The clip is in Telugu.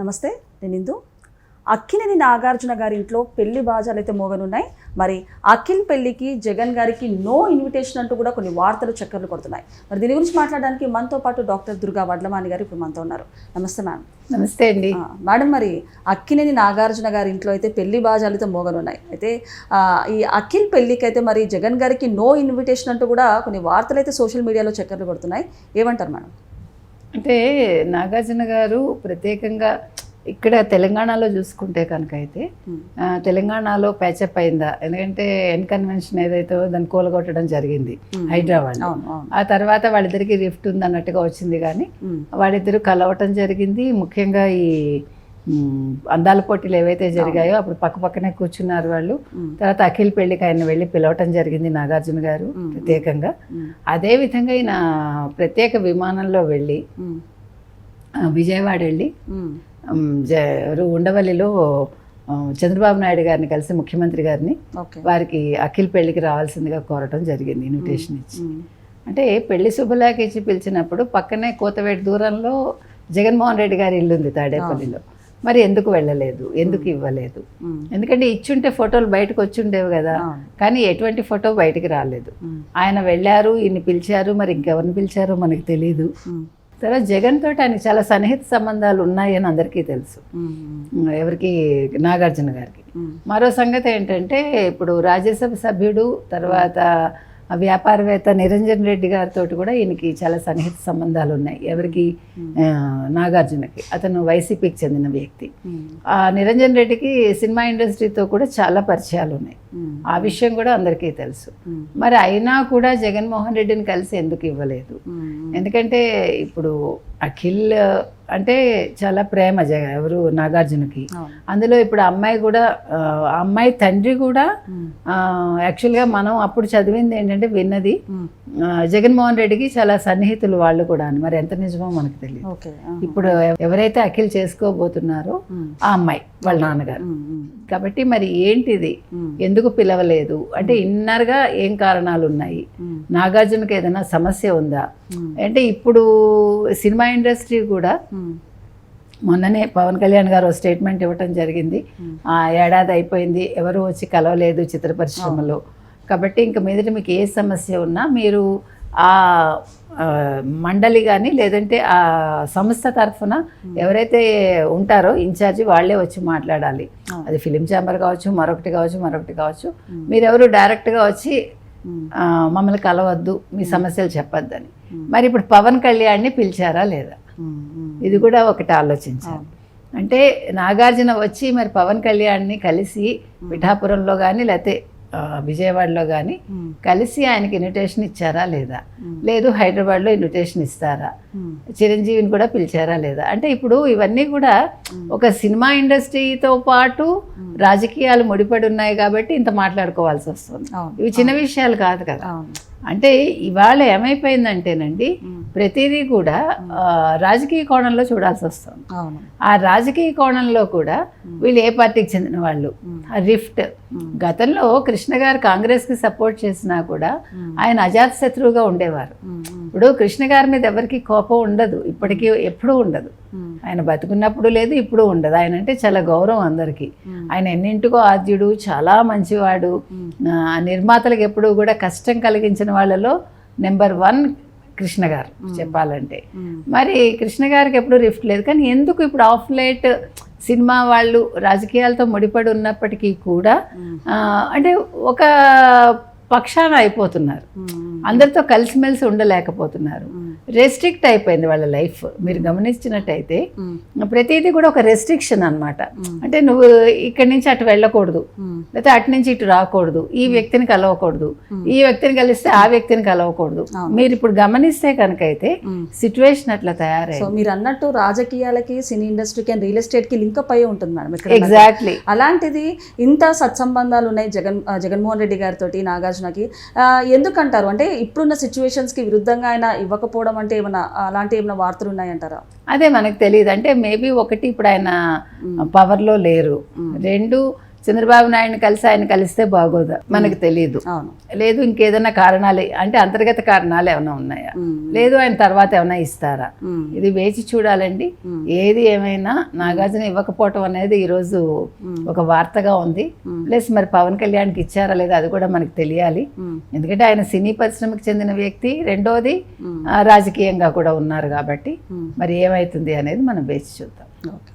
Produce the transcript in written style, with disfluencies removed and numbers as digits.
నమస్తే, నేను ఇందు. అక్కినేని నాగార్జున గారి ఇంట్లో పెళ్లి బాజాలు అయితే మోగనున్నాయి. మరి అఖిల్ పెళ్లికి జగన్ గారికి నో ఇన్విటేషన్ అంటూ కూడా కొన్ని వార్తలు చక్కర్లు కొడుతున్నాయి. మరి దీని గురించి మాట్లాడడానికి మనతో పాటు డాక్టర్ దుర్గా వడ్లమాని గారు ఇప్పుడు మనతో ఉన్నారు. నమస్తే మ్యామ్. నమస్తే అండి మేడం. మరి అక్కినేని నాగార్జున గారి ఇంట్లో అయితే పెళ్లి బాజాలు అయితే మోగనున్నాయి. అయితే ఈ అఖిల్ పెళ్లికి అయితే మరి జగన్ గారికి నో ఇన్విటేషన్ అంటూ కూడా కొన్ని వార్తలు అయితే సోషల్ మీడియాలో చక్కర్లు కొడుతున్నాయి. ఏమంటారు మేడం? అంటే నాగార్జున గారు ప్రత్యేకంగా ఇక్కడ తెలంగాణలో చూసుకుంటే కనుక అయితే తెలంగాణలో ప్యాచప్ అయిందా, ఎందుకంటే ఎన్ కన్వెన్షన్ ఏదైతే దాన్ని కూలగొట్టడం జరిగింది హైదరాబాద్. ఆ తర్వాత వాళ్ళిద్దరికి రిఫ్ట్ ఉంది అన్నట్టుగా వచ్చింది, కానీ వాళ్ళిద్దరు కలవటం జరిగింది. ముఖ్యంగా ఈ అందాల పోటీలు ఏవైతే జరిగాయో అప్పుడు పక్క పక్కనే కూర్చున్నారు వాళ్ళు. తర్వాత అఖిల్ పెళ్లికి ఆయన వెళ్ళి పిలవటం జరిగింది నాగార్జున గారు ప్రత్యేకంగా. అదే విధంగా ఈయన ప్రత్యేక విమానంలో వెళ్ళి విజయవాడ వెళ్ళి ఉండవల్లిలో చంద్రబాబు నాయుడు గారిని కలిసి ముఖ్యమంత్రి గారిని వారికి అఖిల్ పెళ్లికి రావాల్సిందిగా కోరటం జరిగింది, ఇన్విటేషన్ ఇచ్చి. అంటే పెళ్లి శుభలేఖ ఇచ్చి పిలిచినప్పుడు పక్కనే కోతవేటి దూరంలో జగన్మోహన్ రెడ్డి గారి ఇల్లు ఉంది తాడేపల్లిలో. మరి ఎందుకు వెళ్ళలేదు, ఎందుకు ఇవ్వలేదు? ఎందుకంటే ఇచ్చుంటే ఫోటోలు బయటకు వచ్చి ఉండేవి కదా, కానీ ఎటువంటి ఫోటో బయటికి రాలేదు. ఆయన వెళ్ళారు, ఈయన పిలిచారు, మరి ఇంకెవరిని పిలిచారో మనకు తెలీదు. తర్వాత జగన్ తోటి ఆయనకి చాలా సన్నిహిత సంబంధాలు ఉన్నాయని అందరికీ తెలుసు, ఎవరికి, నాగార్జున గారికి. మరో సంగతి ఏంటంటే ఇప్పుడు రాజ్యసభ సభ్యుడు తర్వాత వ్యాపారవేత్త నిరంజన్ రెడ్డి గారితో కూడా ఈయనకి చాలా సన్నిహిత సంబంధాలు ఉన్నాయి. ఎవరికి? నాగార్జునకి. అతను వైసీపీకి చెందిన వ్యక్తి. ఆ నిరంజన్ రెడ్డికి సినిమా ఇండస్ట్రీతో కూడా చాలా పరిచయాలు ఉన్నాయి, ఆ విషయం కూడా అందరికీ తెలుసు. మరి అయినా కూడా జగన్మోహన్ రెడ్డిని కలిసి ఎందుకు ఇవ్వలేదు? ఎందుకంటే ఇప్పుడు అఖిల్ అంటే చాలా ప్రేమ ఎవరు నాగార్జునకి. అందులో ఇప్పుడు అమ్మాయి కూడా, అమ్మాయి తండ్రి కూడా యాక్చువల్గా మనం అప్పుడు చదివింది ఏంటంటే విన్నది జగన్మోహన్ రెడ్డికి చాలా సన్నిహితులు వాళ్ళు కూడా అని. మరి ఎంత నిజమో మనకు తెలియదు. ఇప్పుడు ఎవరైతే అఖిల్ చేసుకోబోతున్నారో ఆ అమ్మాయి వాళ్ళ నాన్నగారు. కాబట్టి మరి ఏంటిది, ఎందుకు పిలవలేదు అంటే ఇన్నర్గా ఏం కారణాలు ఉన్నాయి? నాగార్జునకి ఏదైనా సమస్య ఉందా అంటే? ఇప్పుడు సినిమా ఇండస్ట్రీ కూడా మొన్ననే పవన్ కళ్యాణ్ గారు స్టేట్మెంట్ ఇవ్వటం జరిగింది, ఏడాది అయిపోయింది, ఎవరు వచ్చి కలవలేదు చిత్ర పరిశ్రమలో. కాబట్టి ఇంక మీదట మీకు ఏ సమస్య ఉన్నా మీరు ఆ మండలి కానీ లేదంటే ఆ సంస్థ తరఫున ఎవరైతే ఉంటారో ఇన్ఛార్జి వాళ్ళే వచ్చి మాట్లాడాలి. అది ఫిలిం ఛాంబర్ కావచ్చు, మరొకటి కావచ్చు. మీరెవరు డైరెక్ట్గా వచ్చి మమ్మల్ని కలవద్దు, మీ సమస్యలు చెప్పొద్దని. మరి ఇప్పుడు పవన్ కళ్యాణ్ని పిలిచారా లేదా, ఇది కూడా ఒకటి ఆలోచించాలి. అంటే నాగార్జున వచ్చి మరి పవన్ కళ్యాణ్ని కలిసి పిఠాపురంలో కానీ లేకపోతే విజయవాడలో కానీ కలిసి ఆయనకి ఇన్విటేషన్ ఇచ్చారా లేదా? లేదు హైదరాబాద్లో ఇన్విటేషన్ ఇస్తారా? చిరంజీవిని కూడా పిలిచారా లేదా? అంటే ఇప్పుడు ఇవన్నీ కూడా ఒక సినిమా ఇండస్ట్రీతో పాటు రాజకీయాలు ముడిపడి ఉన్నాయి కాబట్టి ఇంత మాట్లాడుకోవాల్సి వస్తుంది. ఇవి చిన్న విషయాలు కాదు కదా. అంటే ఇవాళ ఏమైపోయిందంటేనండి ప్రతిదీ కూడా రాజకీయ కోణంలో చూడాల్సి వస్తుంది. ఆ రాజకీయ కోణంలో కూడా వీళ్ళు ఏ పార్టీకి చెందిన వాళ్ళు, ఆ రిఫ్ట్. గతంలో కృష్ణ గారు కాంగ్రెస్కి సపోర్ట్ చేసినా కూడా ఆయన అజాత శత్రువుగా ఉండేవారు. ఇప్పుడు కృష్ణ గారి మీద ఎవరికి కోపం ఉండదు, ఇప్పటికీ ఎప్పుడూ ఉండదు. ఆయన బతుకున్నప్పుడు లేదు, ఇప్పుడు ఉండదు. ఆయన అంటే చాలా గౌరవం అందరికీ. ఆయన ఎన్నింటికో ఆద్యుడు, చాలా మంచివాడు. నిర్మాతలకు ఎప్పుడూ కూడా కష్టం కలిగించిన వాళ్ళలో నెంబర్ 1 కృష్ణ గారు చెప్పాలంటే. మరి కృష్ణ గారికి ఎప్పుడు రిఫ్ట్ లేదు, కానీ ఎందుకు ఇప్పుడు ఆఫ్ లేట్ సినిమా వాళ్ళు రాజకీయాలతో ముడిపడి ఉన్నప్పటికీ కూడా అంటే ఒక పక్షాన అయిపోతున్నారు, అందరితో కలిసిమెలిసి ఉండలేకపోతున్నారు. రెస్ట్రిక్ట్ అయిపోయింది వాళ్ళ లైఫ్. మీరు గమనించినట్టయితే ప్రతిదీ కూడా ఒక రెస్ట్రిక్షన్ అన్నమాట. అంటే నువ్వు ఇక్కడి నుంచి అటు వెళ్ళకూడదు, లేకపోతే అటు నుంచి ఇటు రాకూడదు, ఈ వ్యక్తిని కలవకూడదు, ఈ వ్యక్తిని కలిస్తే ఆ వ్యక్తిని కలవకూడదు. మీరు ఇప్పుడు గమనిస్తే కనుక అయితే సిచ్యువేషన్ అట్లా తయారై, మీరు అన్నట్టు రాజకీయాలకి, సినీ ఇండస్ట్రీకి అండ్ రియల్ ఎస్టేట్ కి లింకప్ అయ్యి ఉంటుంది మేడం. ఎగ్జాక్ట్లీ. అలాంటిది ఇంత సత్సంబంధాలు ఉన్నాయి జగన్మోహన్ రెడ్డి గారితో నాగార్జునకి. ఎందుకంటారు అంటే ఇప్పుడున్న సిచ్యువేషన్స్ కి విరుద్ధంగా ఆయన ఇవ్వకపోవడం అంటే ఏమన్నా అలాంటి ఏమైనా వార్తలు ఉన్నాయంటారా? అదే మనకు తెలియదు. అంటే మేబీ ఒకటి ఇప్పుడు ఆయన పవర్లో లేరు, 2 చంద్రబాబు నాయుడిని కలిసి ఆయన కలిస్తే బాగోదా మనకు తెలియదు. అవును. లేదు ఇంకేదైనా కారణాలు అంటే అంతర్గత కారణాలు ఏమైనా ఉన్నాయా, లేదు ఆయన తర్వాత ఏమైనా ఇస్తారా, ఇది వేచి చూడాలండి. ఏది ఏమైనా నాగార్జున ఇవ్వకపోవటం అనేది ఈరోజు ఒక వార్తగా ఉంది. ప్లస్ మరి పవన్ కళ్యాణ్కి ఇచ్చారా లేదా అది కూడా మనకు తెలియాలి. ఎందుకంటే ఆయన సినీ పరిశ్రమకు చెందిన వ్యక్తి, రెండోది రాజకీయంగా కూడా ఉన్నారు కాబట్టి మరి ఏమవుతుంది అనేది మనం వేచి చూద్దాం. ఓకే.